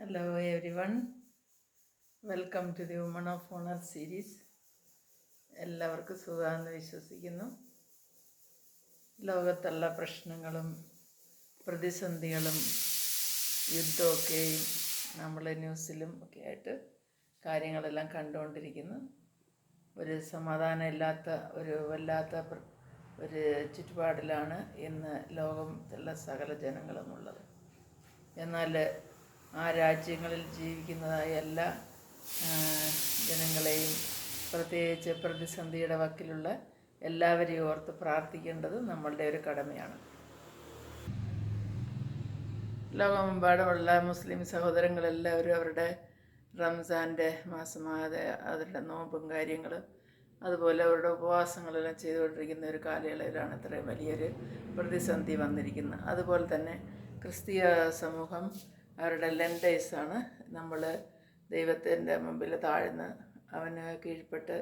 Hello everyone, welcome to the Women of Honor series. എല്ലാവർക്കും സുഖമാണെന്ന് വിശ്വസിക്കുന്നു. ലോകത്തുള്ള പ്രശ്നങ്ങളും പ്രതിസന്ധികളും യുദ്ധമൊക്കെയും നമ്മൾ ന്യൂസിലും ഒക്കെ ആയിട്ട് കാര്യങ്ങളെല്ലാം കണ്ടുകൊണ്ടിരിക്കുന്നു. ഒരു സമാധാനമില്ലാത്ത ഒരു വല്ലാത്ത ഒരു ചുറ്റുപാടിലാണ് ഇന്ന് ലോകത്തുള്ള സകല ജനങ്ങളുമുള്ളത്. എന്നാൽ ആ രാജ്യങ്ങളിൽ ജീവിക്കുന്നതായ എല്ലാ ജനങ്ങളെയും, പ്രത്യേകിച്ച് പ്രതിസന്ധിയുടെ വക്കിലുള്ള എല്ലാവരെയും ഓർത്ത് പ്രാർത്ഥിക്കേണ്ടത് നമ്മളുടെ ഒരു കടമയാണ്. ലോകമെമ്പാടുമുള്ള മുസ്ലിം സഹോദരങ്ങളെല്ലാവരും അവരുടെ റംസാൻ്റെ മാസമാകാതെ അവരുടെ നോമ്പും കാര്യങ്ങളും അതുപോലെ അവരുടെ ഉപവാസങ്ങളെല്ലാം ചെയ്തുകൊണ്ടിരിക്കുന്ന ഒരു കാലയളവിലാണ് ഇത്രയും വലിയൊരു പ്രതിസന്ധി വന്നിരിക്കുന്നത്. അതുപോലെ തന്നെ ക്രിസ്തീയ സമൂഹം അവരുടെ ലെൻഡേഴ്സാണ്. നമ്മൾ ദൈവത്തിൻ്റെ മുമ്പിൽ താഴ്ന്ന് അവന് കീഴ്പ്പെട്ട്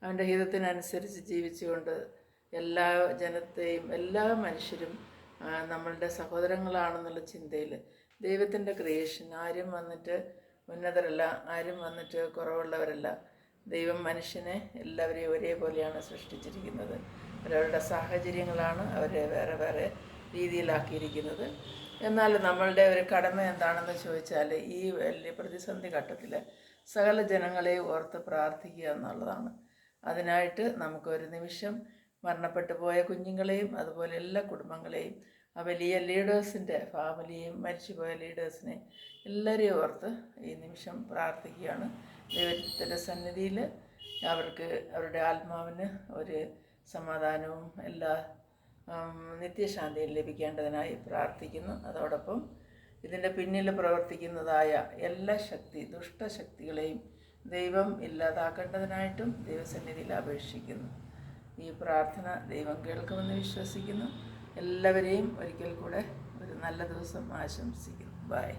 അവൻ്റെ ഹിതത്തിനനുസരിച്ച് ജീവിച്ചുകൊണ്ട് എല്ലാ ജനത്തെയും എല്ലാ മനുഷ്യരും നമ്മളുടെ സഹോദരങ്ങളാണെന്നുള്ള ചിന്തയിൽ ദൈവത്തിൻ്റെ ക്രിയേഷൻ, ആരും വന്നിട്ട് ഉന്നതരല്ല, ആരും വന്നിട്ട് കുറവുള്ളവരല്ല. ദൈവം മനുഷ്യനെ എല്ലാവരെയും ഒരേപോലെയാണ് സൃഷ്ടിച്ചിരിക്കുന്നത്. അവരവരുടെ സാഹചര്യങ്ങളാണ് അവരെ വേറെ വേറെ രീതിയിലാക്കിയിരിക്കുന്നത്. എന്നാൽ നമ്മളുടെ ഒരു കടമ എന്താണെന്ന് ചോദിച്ചാൽ ഈ വലിയ പ്രതിസന്ധി ഘട്ടത്തിൽ സകല ജനങ്ങളെയും ഓർത്ത് പ്രാർത്ഥിക്കുക എന്നുള്ളതാണ്. അതിനായിട്ട് നമുക്കൊരു നിമിഷം മരണപ്പെട്ടു പോയ കുഞ്ഞുങ്ങളെയും അതുപോലെ എല്ലാ കുടുംബങ്ങളെയും, ആ വലിയ ലീഡേഴ്സിൻ്റെ ഫാമിലിയും മരിച്ചുപോയ ലീഡേഴ്സിനെ എല്ലാവരെയും ഓർത്ത് ഈ നിമിഷം പ്രാർത്ഥിക്കുകയാണ്. ദൈവത്തിൻ്റെ സന്നിധിയിൽ അവർക്ക് അവരുടെ ആത്മാവിന് ഒരു സമാധാനവും എല്ലാ നിത്യശാന്തിയും ലഭിക്കേണ്ടതിനായി പ്രാർത്ഥിക്കുന്നു. അതോടൊപ്പം ഇതിൻ്റെ പിന്നിൽ പ്രവർത്തിക്കുന്നതായ എല്ലാ ദുഷ്ടശക്തികളെയും ദൈവം ഇല്ലാതാക്കേണ്ടതിനായിട്ടും ദൈവസന്നിധിയിൽ അപേക്ഷിക്കുന്നു. ഈ പ്രാർത്ഥന ദൈവം കേൾക്കുമെന്ന് വിശ്വസിക്കുന്നു. എല്ലാവരെയും ഒരിക്കൽ കൂടെ ഒരു നല്ല ദിവസം ആശംസിക്കുന്നു. ബൈ.